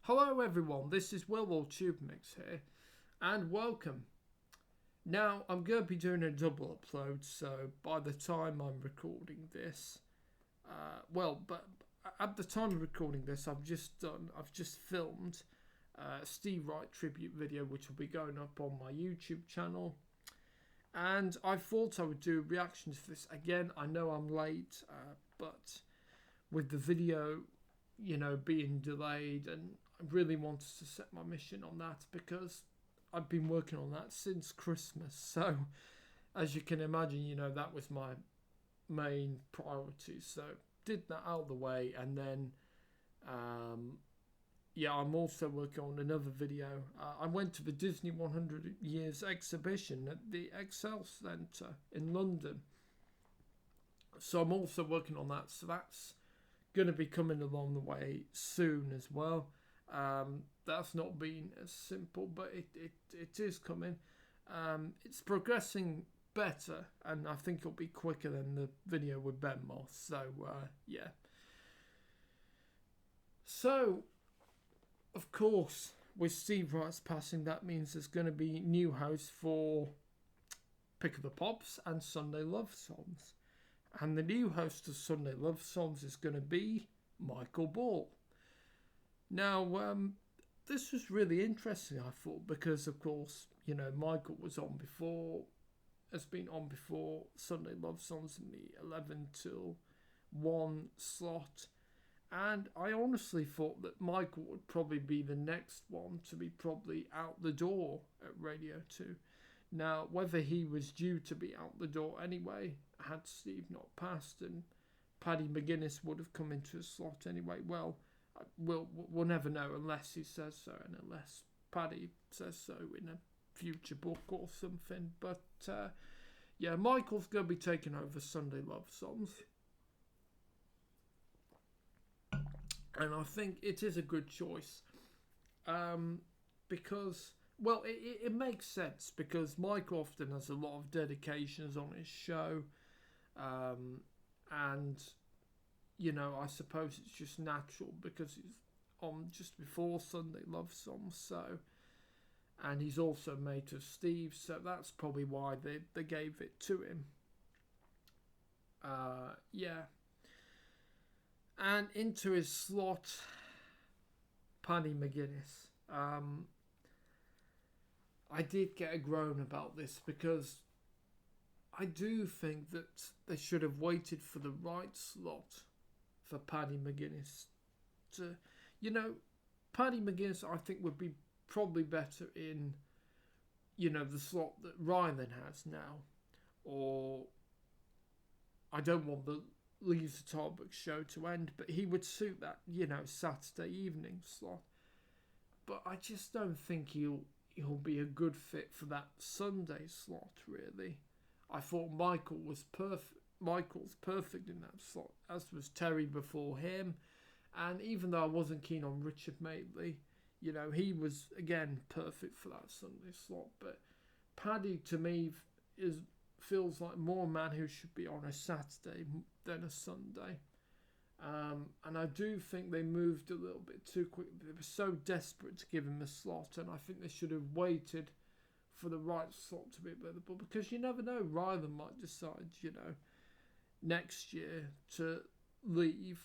Hello everyone, this is TubeMix here, and welcome. Now, I'm going to be doing a double upload, so by the time I'm recording this, but at the time of recording this, I've just filmed a Steve Wright tribute video, which will be going up on my YouTube channel. And I thought I would do reactions to this. Again, I know I'm late, but with the video, being delayed, and I really wanted to set my mission on that because I've been working on that since Christmas. So, as you can imagine, that was my main priority. So, did that out of the way, and then, I'm also working on another video. I went to the Disney 100 Years exhibition at the Excel Centre in London. So, I'm also working on that. So, that's going to be coming along the way soon as well. That's not been as simple, but it is coming. It's progressing better, and I think it'll be quicker than the video with Ben Moss. So yeah. So, of course, with Steve Wright's passing, that means there's going to be new hosts for Pick of the Pops and Sunday Love Songs. And the new host of Sunday Love Songs is going to be Michael Ball. Now, this was really interesting, I thought, because, of course, Michael was on before, has been on before Sunday Love Songs in the 11 till 1 slot. And I honestly thought that Michael would probably be the next one to be probably out the door at Radio 2. Now, whether he was due to be out the door anyway, had Steve not passed, and Paddy McGuinness would have come into a slot anyway, well, we'll never know unless he says so, and unless Paddy says so in a future book or something. But, Michael's going to be taking over Sunday Love Songs. And I think it is a good choice. Because... Well, it makes sense because Mike often has a lot of dedications on his show. And, I suppose it's just natural because he's on just before Sunday Love Songs. So, and he's also mate of Steve. So that's probably why they gave it to him. And into his slot, Paddy McGuinness. I did get a groan about this because I do think that they should have waited for the right slot for Paddy McGuinness to, Paddy McGuinness I think would be probably better in, the slot that Rylan has now. Or I don't want the Leaves the Tarbuck show to end, but he would suit that, Saturday evening slot. But I just don't think he'll be a good fit for that Sunday slot, really. I thought Michael's perfect in that slot, as was Terry before him. And even though I wasn't keen on Richard Madeley, he was, again, perfect for that Sunday slot. But Paddy, to me, feels like more a man who should be on a Saturday than a Sunday. And I do think they moved a little bit too quickly. They were so desperate to give him a slot, and I think they should have waited for the right slot to be available, because you never know, Rylan might decide, next year to leave,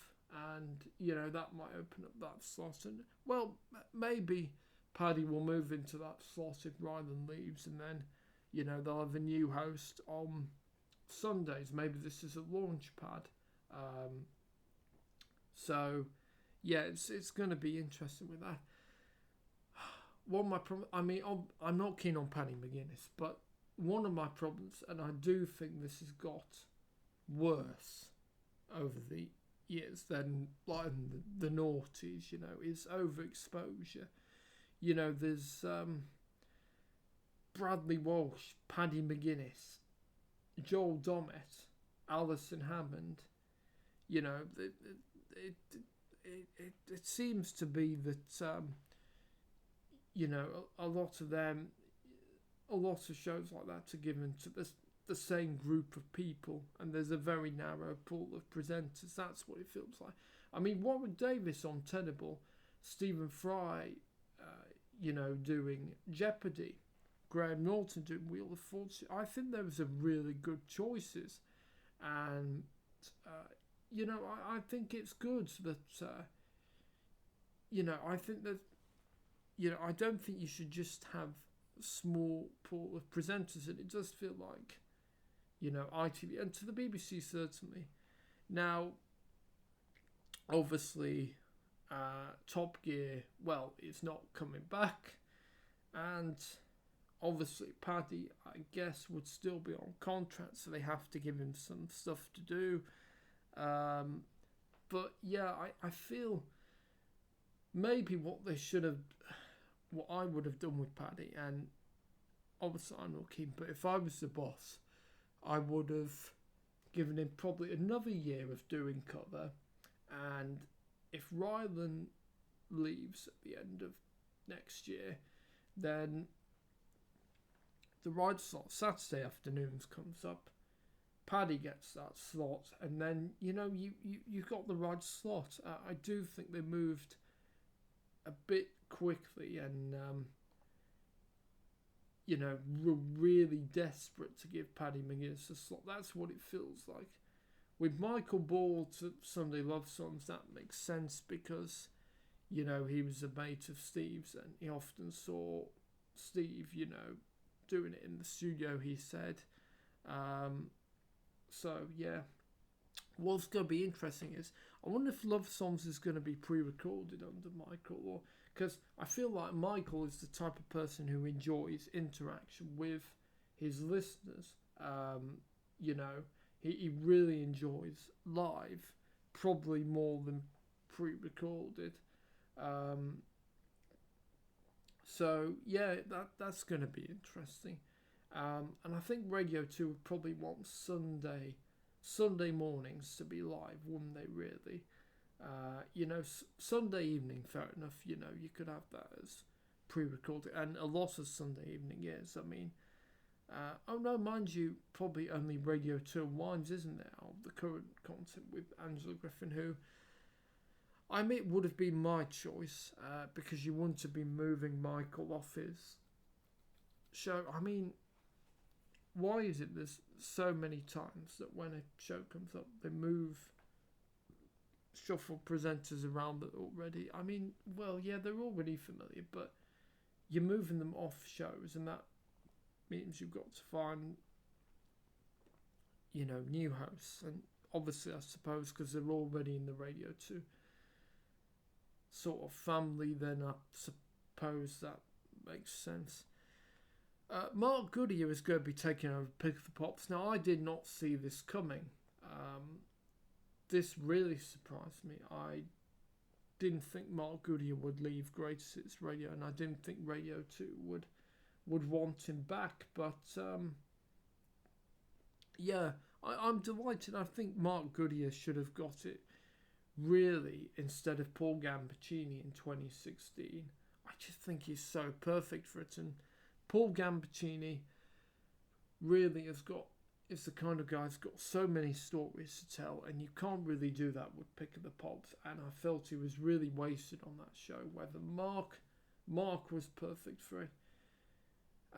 and, that might open up that slot. And, well, maybe Paddy will move into that slot if Rylan leaves, and then, they'll have a new host on Sundays. Maybe this is a launch pad. So, yeah, it's going to be interesting with that. One of my problems, I'm not keen on Paddy McGuinness, but one of my problems, and I do think this has got worse over the years than like the noughties, is overexposure. There's Bradley Walsh, Paddy McGuinness, Joel Dommett, Alison Hammond. It seems to be that a lot of them, a lot of shows like that are given to the same group of people, and there's a very narrow pool of presenters. That's what it feels like. Warwick Davis on Tenable Stephen Fry, doing Jeopardy, Graham Norton doing Wheel of Fortune. I think there was some really good choices, and I think it's good that I think that I don't think you should just have a small pool of presenters, and it does feel like ITV and to the BBC certainly. Now, obviously, Top Gear, well, it's not coming back, and obviously Paddy, I guess, would still be on contract, so they have to give him some stuff to do. But yeah, I feel maybe what I would have done with Paddy, and obviously I'm not keen, but if I was the boss, I would have given him probably another year of doing cover, and if Rylan leaves at the end of next year, then the right slot, Saturday afternoons, comes up. Paddy gets that slot, and then you've got the right slot. I do think they moved a bit quickly, and were really desperate to give Paddy McGuinness a slot. That's what it feels like. With Michael Ball to Sunday Love Songs, that makes sense because, he was a mate of Steve's, and he often saw Steve, doing it in the studio, he said. So, yeah. What's going to be interesting is, I wonder if Love Songs is going to be pre-recorded under Michael, or because I feel like Michael is the type of person who enjoys interaction with his listeners. He really enjoys live, probably more than pre-recorded. So yeah, that's going to be interesting. And I think Radio 2 would probably want Sunday mornings to be live, wouldn't they, really? Sunday evening, fair enough, you could have that as pre-recorded, and a lot of Sunday evening is, I mean, mind you, probably only Radio 2 and Wines, isn't there, of the current content with Angela Griffin, who, I mean, it would have been my choice, because you wouldn't have been moving Michael off his show. I mean, why is it there's so many times that when a show comes up, they shuffle presenters around that already? I mean, well, yeah, they're already familiar, but you're moving them off shows, and that means you've got to find, new hosts. And obviously, I suppose, because they're already in the Radio 2 sort of family, then I suppose that makes sense. Mark Goodyear is going to be taking over Pick the Pops. Now, I did not see this coming. This really surprised me. I didn't think Mark Goodyear would leave Greatest Hits Radio, and I didn't think Radio 2 would want him back. But, yeah, I'm delighted. I think Mark Goodyear should have got it, really, instead of Paul Gambaccini in 2016. I just think he's so perfect for it. And Paul Gambaccini really is the kind of guy who's got so many stories to tell, and you can't really do that with Pick of the Pops, and I felt he was really wasted on that show, whether Mark was perfect for it.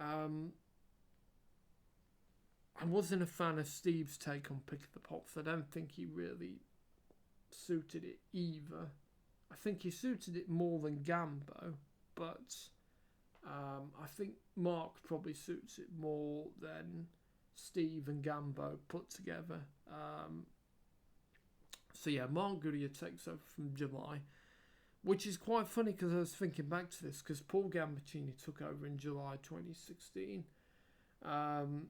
I wasn't a fan of Steve's take on Pick of the Pops. I don't think he really suited it either. I think he suited it more than Gambo, but I think Mark probably suits it more than Steve and Gambo put together. So yeah, Mark Goodyear takes over from July, which is quite funny because I was thinking back to this because Paul Gambaccini took over in July 2016. And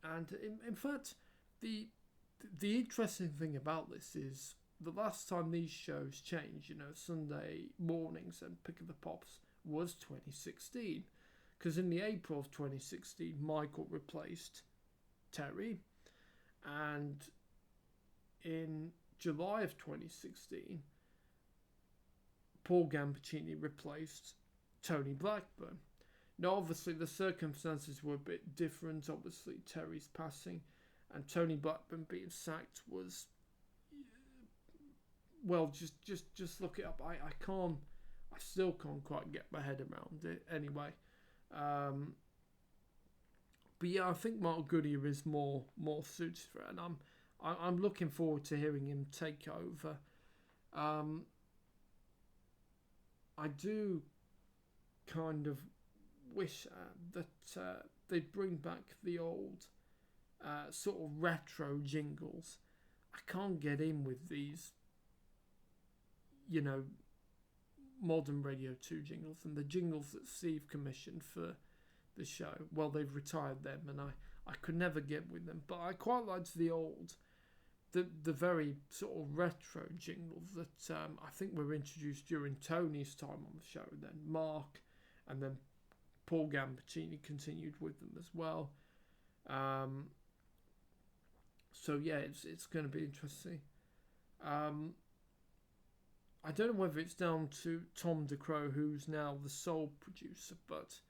in fact, the interesting thing about this is the last time these shows changed, Sunday mornings and Pick of the Pops, was 2016. Because in the April of 2016, Michael replaced Terry, and in July of 2016, Paul Gambaccini replaced Tony Blackburn. Now, obviously, the circumstances were a bit different. Obviously, Terry's passing and Tony Blackburn being sacked was, well, just look it up. I I still can't quite get my head around it. Anyway, but yeah, I think Mark Goodyear is more suited for it, and I'm looking forward to hearing him take over. I do kind of wish that they'd bring back the old sort of retro jingles. I can't get in with these, you know, modern Radio 2 jingles, and the jingles that Steve commissioned for the show. Well, they've retired them, and I could never get with them. But I quite liked the old, the very sort of retro jingles that I think were introduced during Tony's time on the show. Then Mark, and then Paul Gambaccini continued with them as well. So yeah, it's going to be interesting. I don't know whether it's down to Tom DeCrow, who's now the sole producer, but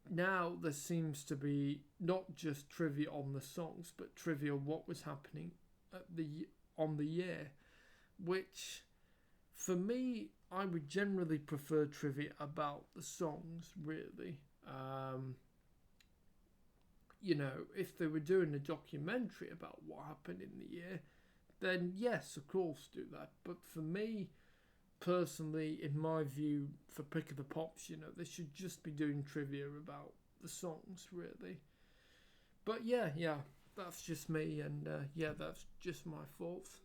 now there seems to be not just trivia on the songs, but trivia what was happening at on the year, which for me, I would generally prefer trivia about the songs, really. You know, if they were doing a documentary about what happened in the year, then yes, of course, do that. But for me, personally, in my view, for Pick of the Pops, you know, they should just be doing trivia about the songs, really. But yeah, that's just me, and yeah, that's just my thoughts.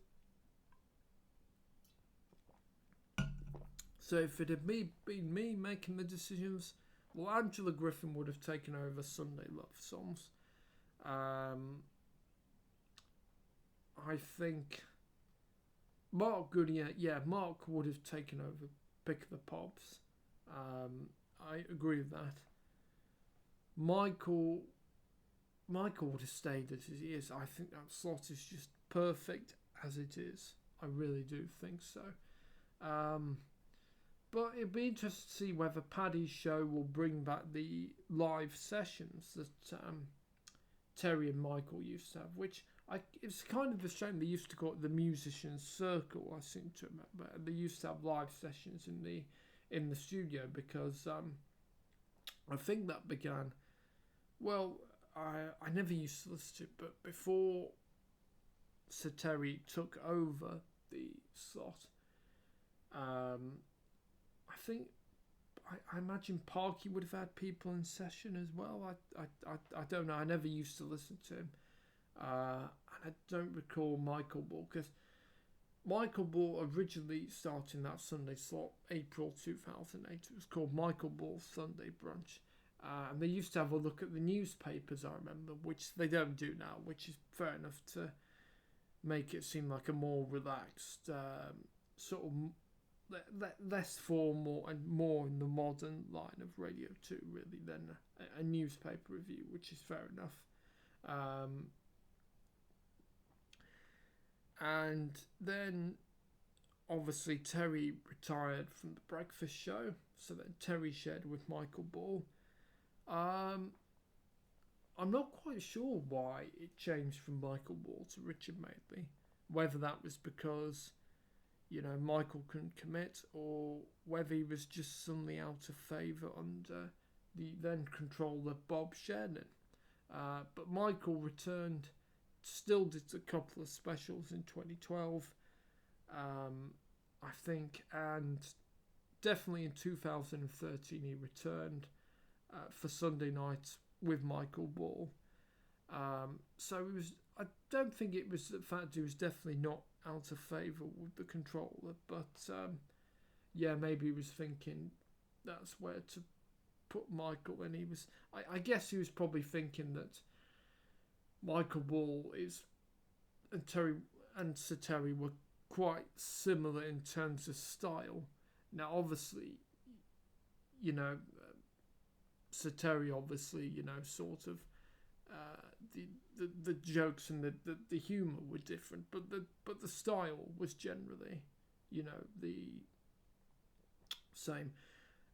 So if it had been me making the decisions, well, Angela Griffin would have taken over Sunday Love Songs. I think Mark Goodyear, Mark would have taken over Pick of the Pops. I agree with that. Michael would have stayed as he is. I think that slot is just perfect as it is. I really do think so. But it'd be interesting to see whether Paddy's show will bring back the live sessions that Terry and Michael used to have, which it's kind of a shame they used to call it the Musicians Circle, I seem to remember. They used to have live sessions in the studio because I think that began, well, I never used to listen to it, but before Sir Terry took over the slot, I think I imagine Parky would have had people in session as well. I don't know. I never used to listen to him, and I don't recall Michael Ball, because Michael Ball originally started in that Sunday slot, April 2008. It was called Michael Ball's Sunday Brunch, and they used to have a look at the newspapers, I remember, which they don't do now, which is fair enough to make it seem like a more relaxed sort of less formal and more in the modern line of Radio 2, really, than a newspaper review, which is fair enough. And then obviously Terry retired from the breakfast show, so then Terry shared with Michael Ball. I'm not quite sure why it changed from Michael Ball to Richard Madeley, whether that was because, you know, Michael couldn't commit, or whether he was just suddenly out of favour under the then controller Bob Sherman. But Michael returned, still did a couple of specials in 2012, I think, and definitely in 2013 he returned for Sunday night with Michael Ball. So it was, I don't think it was the fact he was definitely not out of favour with the controller, but yeah, maybe he was thinking that's where to put Michael, and he was, I guess he was probably thinking that Michael Ball and Sir Terry were quite similar in terms of style. Now obviously, you know, Sir Terry obviously, you know, sort of the jokes and the humour were different, but the style was generally, you know, the same.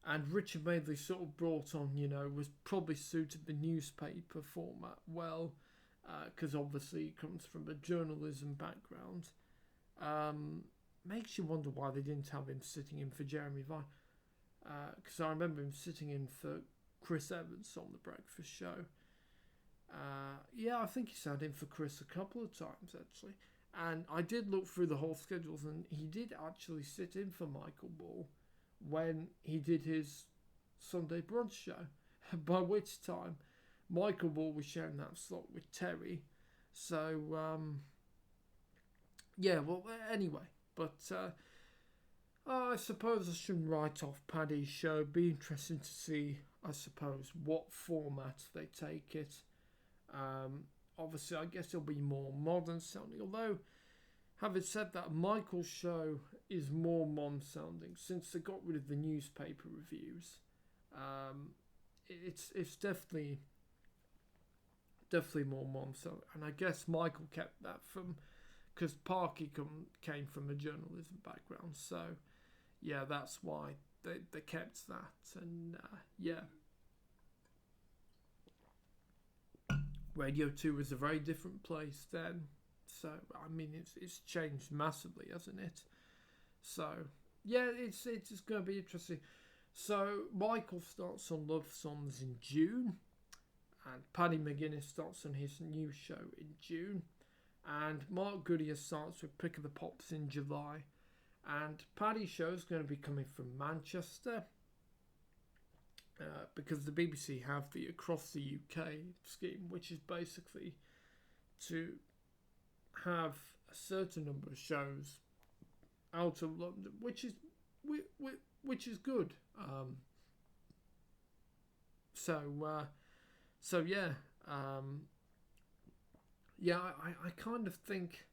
And Richard Madeley sort of brought on, you know, was probably suited the newspaper format well, because obviously he comes from a journalism background. Makes you wonder why they didn't have him sitting in for Jeremy Vine. because I remember him sitting in for Chris Evans on the breakfast show. Yeah, I think he sat in for Chris a couple of times actually. And I did look through the whole schedules, and he did actually sit in for Michael Ball when he did his Sunday brunch show. By which time, Michael Ball was sharing that slot with Terry. So, yeah, well, anyway. But I suppose I shouldn't write off Paddy's show. Be interesting to see, I suppose, what format they take it. Obviously, I guess it'll be more modern sounding. Although, having said that, Michael's show is more modern sounding since they got rid of the newspaper reviews. It's definitely more modern sounding, and I guess Michael kept that from because Parky came from a journalism background. So yeah, that's why they kept that, and yeah. Radio 2 was a very different place then. So, I mean, it's changed massively, hasn't it? So, yeah, it's going to be interesting. So, Michael starts on Love Songs in June. And Paddy McGuinness starts on his new show in June. And Mark Goodyear starts with Pick of the Pops in July. And Paddy's show is going to be coming from Manchester. Because the BBC have the Across the UK scheme, which is basically to have a certain number of shows out of London, which is good. So yeah, yeah. I kind of think,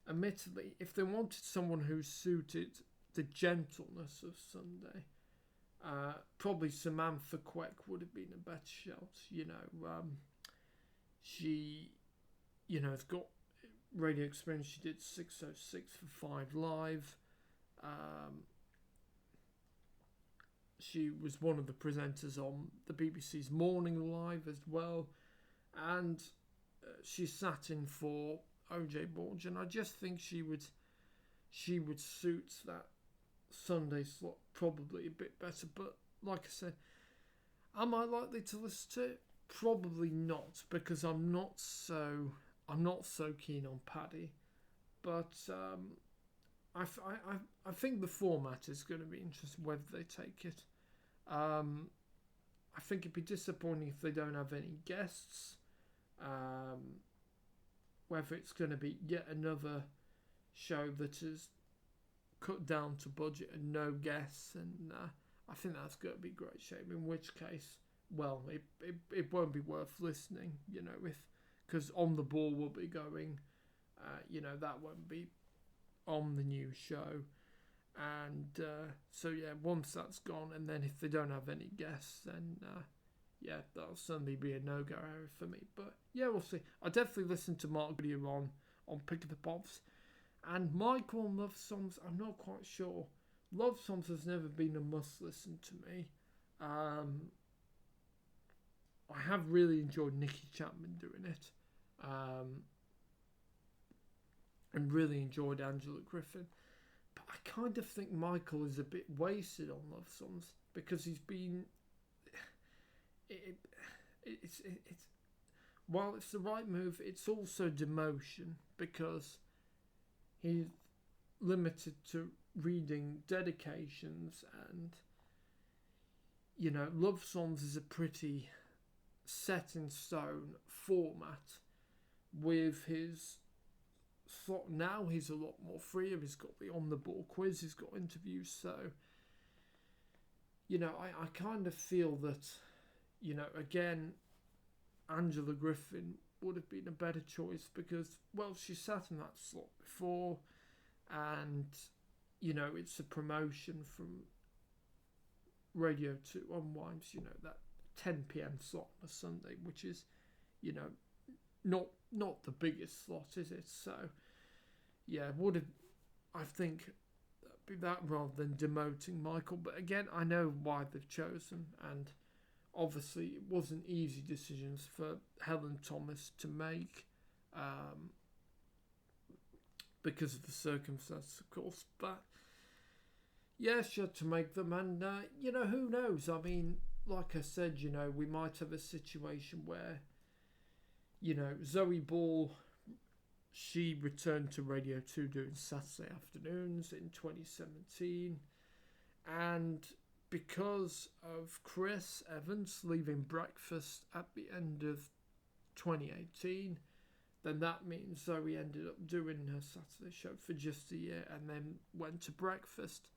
admittedly, if they wanted someone who suited the gentleness of Sunday. Probably Samantha Queck would have been a better shout. She, has got radio experience. She did 606 for 5 Live. She was one of the presenters on the BBC's Morning Live as well. And she sat in for OJ Borge. And I just think she would suit that Sunday slot probably a bit better, but like I said, am I likely to listen to it? Probably not, because I'm not so keen on Paddy, but I think the format is going to be interesting whether they take it. I think it'd be disappointing if they don't have any guests. Whether it's going to be yet another show that is cut down to budget and no guests, and I think that's going to be a great shame. In which case, well, it won't be worth listening, because On the Ball will be going, that won't be on the new show, and so yeah, once that's gone, and then if they don't have any guests, then yeah, that'll certainly be a no-go area for me. But yeah, we'll see. I definitely listened to Mark Goodyear on Pick of the Pops. And Michael on Love Songs, I'm not quite sure. Love Songs has never been a must listen to me. I have really enjoyed Nicky Chapman doing it. And really enjoyed Angela Griffin. But I kind of think Michael is a bit wasted on Love Songs because he's been... It's while it's the right move, it's also demotion because... he's limited to reading dedications, and Love Songs is a pretty set in stone format. With his slot now, he's a lot more freer. He's got the on the ball quiz, he's got interviews, so I kind of feel that again, Angela Griffin would have been a better choice because, well, she sat in that slot before, and it's a promotion from Radio 2 Unwinds, that 10 p.m. slot on a Sunday, which is not the biggest slot, is it? So yeah, would have, I think, be that rather than demoting Michael. But again, I know why they've chosen, and obviously it wasn't easy decisions for Helen Thomas to make, because of the circumstances, of course. But yeah, she had to make them, and you know, who knows? I mean, like I said, you know, we might have a situation where, you know, Zoe Ball, she returned to Radio 2 doing Saturday afternoons in 2017, and because of Chris Evans leaving Breakfast at the end of 2018, then that means Zoe ended up doing her Saturday show for just a year and then went to Breakfast.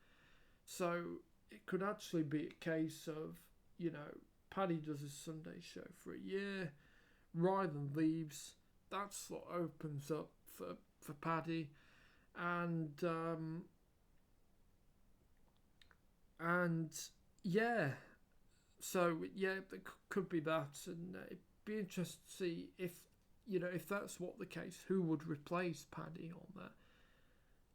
So it could actually be a case of, you know, Paddy does his Sunday show for a year, Ryland leaves, that slot opens up for Paddy, and yeah, so yeah, there could be that, and it'd be interesting to see if, you know, if that's what the case, who would replace Paddy on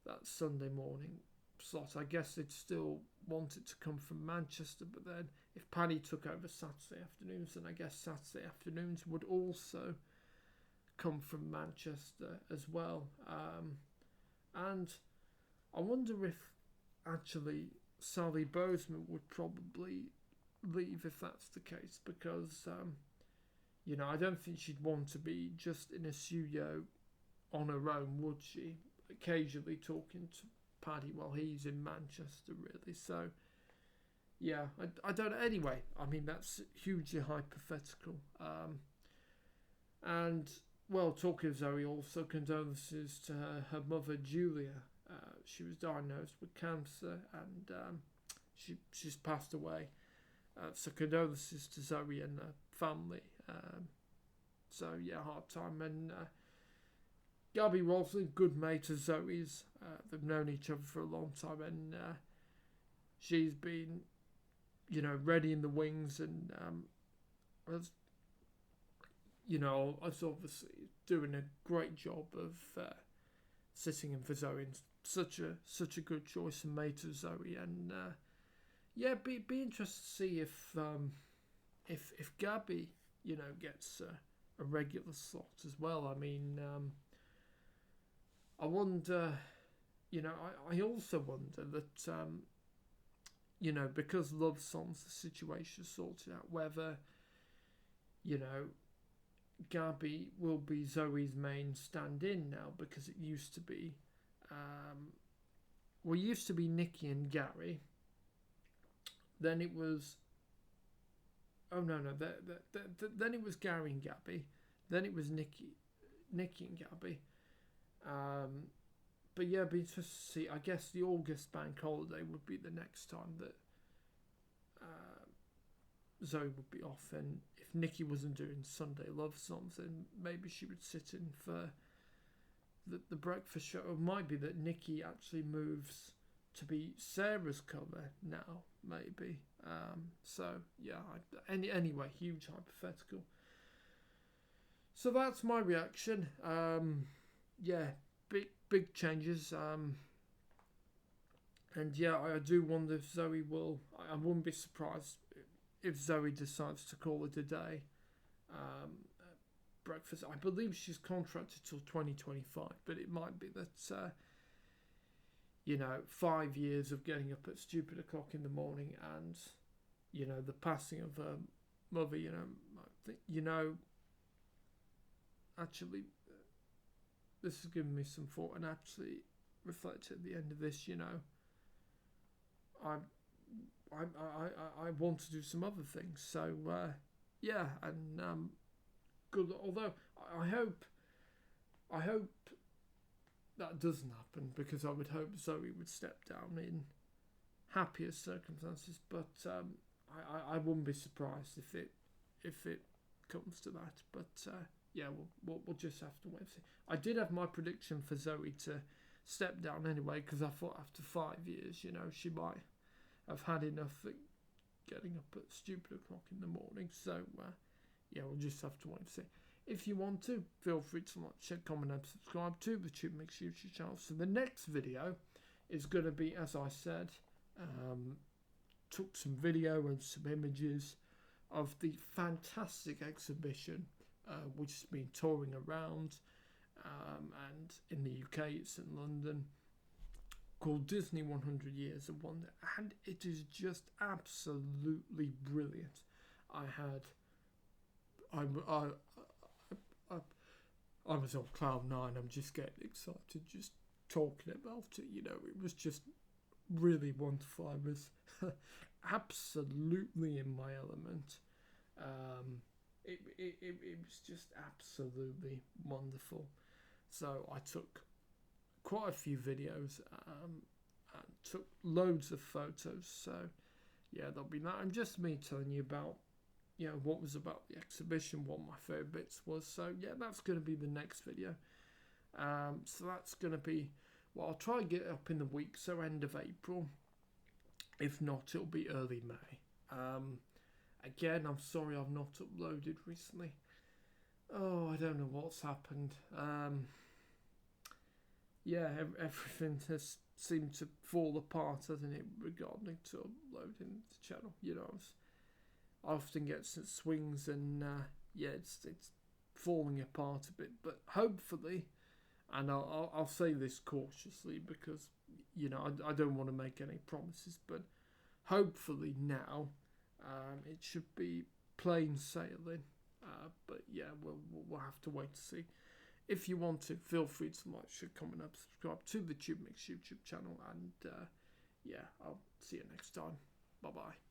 that Sunday morning slot. I guess they'd still want it to come from Manchester, but then if Paddy took over Saturday afternoons, then I guess Saturday afternoons would also come from Manchester as well. And I wonder if actually Sally Bozeman would probably leave if that's the case, because you know, I don't think she'd want to be just in a studio on her own, would she? Occasionally talking to Paddy while he's in Manchester, really. So, yeah, I don't know. Anyway, I mean, that's hugely hypothetical. And, well, talking of Zoe, also condolences to her mother, Julia. She was diagnosed with cancer, and she's passed away. So condolences to Zoe and her family. So yeah, hard time. And Gabby Roslin, good mate of Zoe's. They've known each other for a long time, and she's been, you know, ready in the wings, and as you know, was obviously doing a great job of sitting in for Zoe. And such a good choice and mate of Zoe, and yeah, be interested to see if Gabby, you know, gets a regular slot as well. I mean, I wonder, you know, I also wonder that, you know, because Love Songs, the situation sorted out, whether, you know, Gabby will be Zoe's main stand-in now, because it used to be, well, it used to be Nikki and Gary. Then it was, oh no, then it was Gary and Gabby. Then it was Nikki and Gabby. But yeah, it'd be interesting to see. I guess the August bank holiday would be the next time that Zoe would be off, and if Nikki wasn't doing Sunday Love Songs, then maybe she would sit in for the breakfast show. It might be that Nikki actually moves to be Sarah's cover now, maybe. So yeah, anyway, huge hypothetical. So that's my reaction. Yeah, big changes. And yeah, I do wonder if Zoe will. I wouldn't be surprised if Zoe decides to call it a day. Breakfast. I believe she's contracted till 2025, but it might be that you know, 5 years of getting up at stupid o'clock in the morning, and you know, the passing of her mother. You know, I think, you know, actually, this has given me some thought, and actually reflected at the end of this. You know, I want to do some other things. So yeah, and good. Although I hope that doesn't happen, because I would hope Zoe would step down in happier circumstances. But I wouldn't be surprised if it comes to that. But yeah, we'll just have to wait and see. I did have my prediction for Zoe to step down anyway, because I thought after 5 years, you know, she might have had enough at getting up at stupid o'clock in the morning. So yeah, we'll just have to wait and see. If you want to, feel free to like, share, comment and subscribe to the TubeMix YouTube channel. So the next video is going to be, as I said, took some video and some images of the fantastic exhibition which has been touring around, and in the UK it's in London. called Disney 100 Years of Wonder, and it is just absolutely brilliant. I had, I, I was on cloud nine. I'm just getting excited just talking about it. You know, it was just really wonderful. I was absolutely in my element. It was just absolutely wonderful. So I took quite a few videos and took loads of photos. So yeah, there'll be that. And just me telling you about, you know, what was about the exhibition, what my favourite bits was. So yeah, that's going to be the next video. So that's going to be, well, I'll try and get it up in the week, so end of April. If not, it'll be early May. Again, I'm sorry I've not uploaded recently. Oh, I don't know what's happened. Yeah, everything has seemed to fall apart, hasn't it, regarding to uploading the channel. You know, I often get some swings and yeah, it's falling apart a bit. But hopefully, and I'll say this cautiously because, you know, I don't want to make any promises, but hopefully now it should be plain sailing. But yeah, we'll have to wait to see. If you want to, feel free to like, share, comment, and subscribe to the TubeMix YouTube channel. And yeah, I'll see you next time. Bye bye.